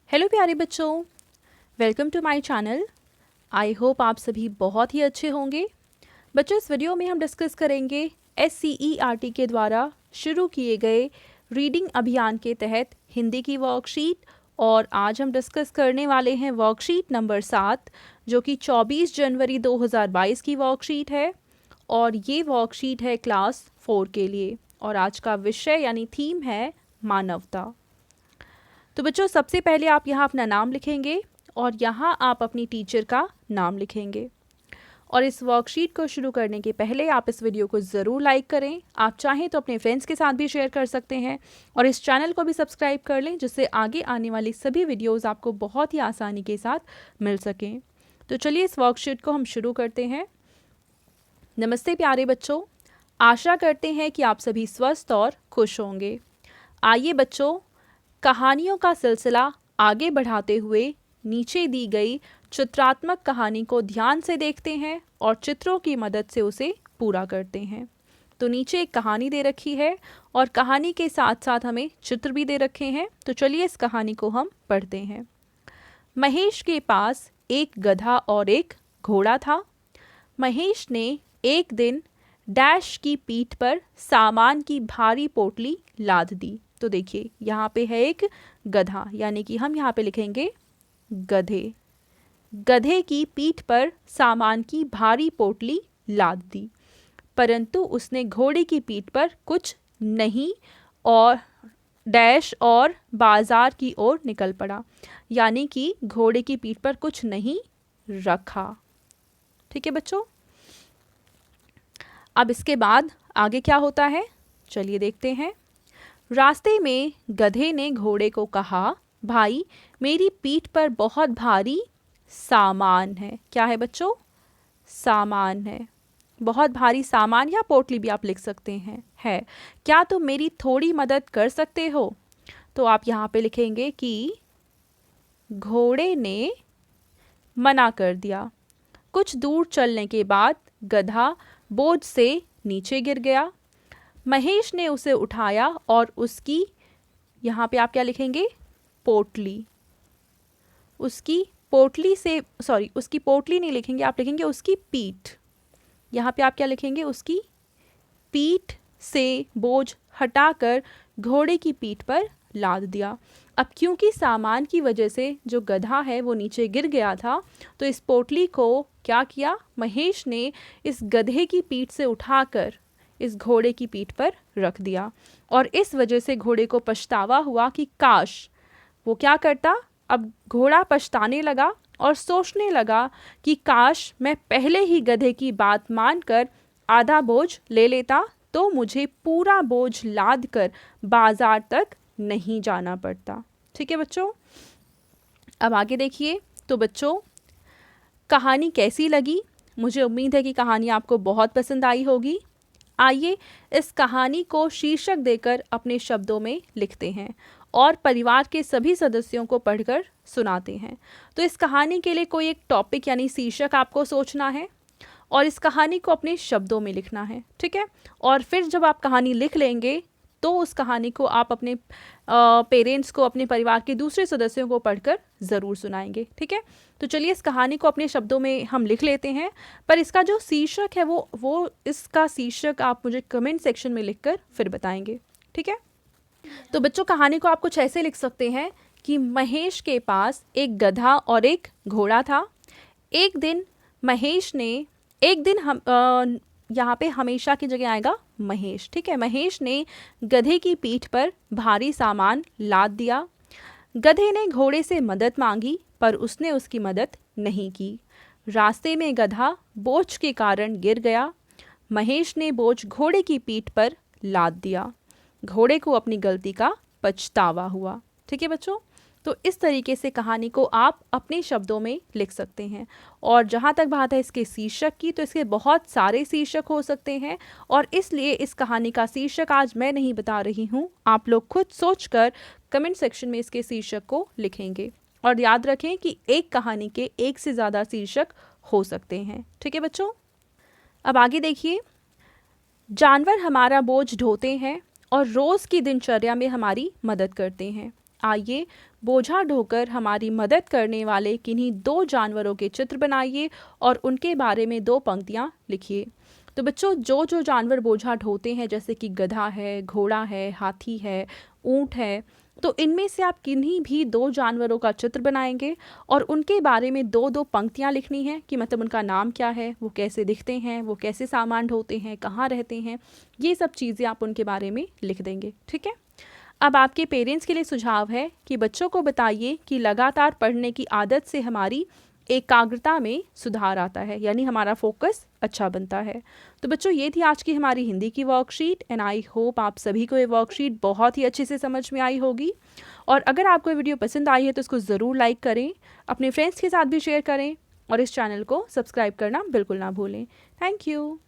Hello प्यारे बच्चों, welcome to my channel. I hope आप सभी बहुत ही अच्छे होंगे। बच्चों, इस वीडियो में हम डिस्कस करेंगे SCERT के द्वारा शुरू किए गए रीडिंग अभियान के तहत हिंदी की वर्कशीट। और आज हम डिस्कस करने वाले हैं वर्कशीट नंबर 7, जो कि 24 जनवरी 2022 की वर्कशीट है। और ये वर्कशीट है क्लास 4 के लिए। और आज का विषय यानी थीम है मानवता। तो बच्चों, सबसे पहले आप यहाँ अपना नाम लिखेंगे और यहाँ आप अपनी टीचर का नाम लिखेंगे। और इस वर्कशीट को शुरू करने के पहले आप इस वीडियो को ज़रूर लाइक करें। आप चाहें तो अपने फ्रेंड्स के साथ भी शेयर कर सकते हैं और इस चैनल को भी सब्सक्राइब कर लें, जिससे आगे आने वाली सभी वीडियोज़ आपको बहुत ही आसानी के साथ मिल सकें। तो चलिए इस वर्कशीट को हम शुरू करते हैं। नमस्ते प्यारे बच्चों, आशा करते हैं कि आप सभी स्वस्थ और खुश होंगे। आइए बच्चों, कहानियों का सिलसिला आगे बढ़ाते हुए नीचे दी गई चित्रात्मक कहानी को ध्यान से देखते हैं और चित्रों की मदद से उसे पूरा करते हैं। तो नीचे एक कहानी दे रखी है और कहानी के साथ साथ हमें चित्र भी दे रखे हैं। तो चलिए इस कहानी को हम पढ़ते हैं। महेश के पास एक गधा और एक घोड़ा था। महेश ने एक दिन डैश की पीठ पर सामान की भारी पोटली लाद दी। तो देखिए यहाँ पे है एक गधा, यानी कि हम यहाँ पे लिखेंगे गधे। गधे की पीठ पर सामान की भारी पोटली लाद दी, परंतु उसने घोड़े की पीठ पर कुछ नहीं और डैश और बाजार की ओर निकल पड़ा, यानी कि घोड़े की पीठ पर कुछ नहीं रखा। ठीक है बच्चों, अब इसके बाद आगे क्या होता है, चलिए देखते हैं। रास्ते में गधे ने घोड़े को कहा, भाई मेरी पीठ पर बहुत भारी सामान है। क्या है बच्चों? सामान है। बहुत भारी सामान या पोटली भी आप लिख सकते हैं, है। क्या तुम मेरी थोड़ी मदद कर सकते हो? तो आप यहाँ पे लिखेंगे कि घोड़े ने मना कर दिया। कुछ दूर चलने के बाद गधा बोझ से नीचे गिर गया। महेश ने उसे उठाया और उसकी, यहाँ पे आप क्या लिखेंगे? पोटली। उसकी पोटली से, सॉरी उसकी पोटली नहीं लिखेंगे, आप लिखेंगे उसकी पीठ। यहाँ पे आप क्या लिखेंगे? उसकी पीठ से बोझ हटाकर घोड़े की पीठ पर लाद दिया। अब क्योंकि सामान की वजह से जो गधा है वो नीचे गिर गया था, तो इस पोटली को क्या किया? महेश ने इस गधे की पीठ से उठाकर इस घोड़े की पीठ पर रख दिया। और इस वजह से घोड़े को पछतावा हुआ कि काश वो क्या करता। अब घोड़ा पछताने लगा और सोचने लगा कि काश मैं पहले ही गधे की बात मानकर आधा बोझ ले लेता, तो मुझे पूरा बोझ लाद कर बाजार तक नहीं जाना पड़ता। ठीक है बच्चों, अब आगे देखिए। तो बच्चों, कहानी कैसी लगी? मुझे उम्मीद है कि कहानी आपको बहुत पसंद आई होगी। आइए इस कहानी को शीर्षक देकर अपने शब्दों में लिखते हैं और परिवार के सभी सदस्यों को पढ़कर सुनाते हैं। तो इस कहानी के लिए कोई एक टॉपिक यानी शीर्षक आपको सोचना है और इस कहानी को अपने शब्दों में लिखना है। ठीक है, और फिर जब आप कहानी लिख लेंगे तो उस कहानी को आप अपने पेरेंट्स को, अपने परिवार के दूसरे सदस्यों को पढ़कर ज़रूर सुनाएंगे। ठीक है, तो चलिए इस कहानी को अपने शब्दों में हम लिख लेते हैं, पर इसका जो शीर्षक है वो इसका शीर्षक आप मुझे कमेंट सेक्शन में लिखकर फिर बताएंगे। ठीक है, तो बच्चों कहानी को आप कुछ ऐसे लिख सकते हैं कि महेश के पास एक गधा और एक घोड़ा था। एक दिन महेश ने, एक दिन हम यहाँ पे हमेशा की जगह आएगा महेश। ठीक है, महेश ने गधे की पीठ पर भारी सामान लाद दिया। गधे ने घोड़े से मदद मांगी, पर उसने उसकी मदद नहीं की। रास्ते में गधा बोझ के कारण गिर गया। महेश ने बोझ घोड़े की पीठ पर लाद दिया। घोड़े को अपनी गलती का पछतावा हुआ। ठीक है बच्चों, तो इस तरीके से कहानी को आप अपने शब्दों में लिख सकते हैं। और जहाँ तक बात है इसके शीर्षक की, तो इसके बहुत सारे शीर्षक हो सकते हैं और इसलिए इस कहानी का शीर्षक आज मैं नहीं बता रही हूँ। आप लोग खुद सोचकर कमेंट सेक्शन में इसके शीर्षक को लिखेंगे। और याद रखें कि एक कहानी के एक से ज़्यादा शीर्षक हो सकते हैं। ठीक है बच्चों, अब आगे देखिए। जानवर हमारा बोझ ढोते हैं और रोज़ की दिनचर्या में हमारी मदद करते हैं। आइए बोझा ढोकर हमारी मदद करने वाले किन्हीं 2 जानवरों के चित्र बनाइए और उनके बारे में 2 पंक्तियाँ लिखिए। तो बच्चों जो जो जानवर बोझा ढोते हैं जैसे कि गधा है, घोड़ा है, हाथी है, ऊँट है, तो इनमें से आप किन्हीं भी 2 जानवरों का चित्र बनाएंगे और उनके बारे में 2-2 पंक्तियाँ लिखनी है कि मतलब उनका नाम क्या है, वो कैसे दिखते हैं, वो कैसे सामान ढोते हैं, कहाँ रहते हैं, ये सब चीज़ें आप उनके बारे में लिख देंगे। ठीक है। अब आपके पेरेंट्स के लिए सुझाव है कि बच्चों को बताइए कि लगातार पढ़ने की आदत से हमारी एकाग्रता में सुधार आता है, यानी हमारा फोकस अच्छा बनता है। तो बच्चों ये थी आज की हमारी हिंदी की वर्कशीट एंड आई होप आप सभी को ये वर्कशीट बहुत ही अच्छे से समझ में आई होगी। और अगर आपको ये वीडियो पसंद आई है तो इसको ज़रूर लाइक करें, अपने फ्रेंड्स के साथ भी शेयर करें और इस चैनल को सब्सक्राइब करना बिल्कुल ना भूलें। Thank you.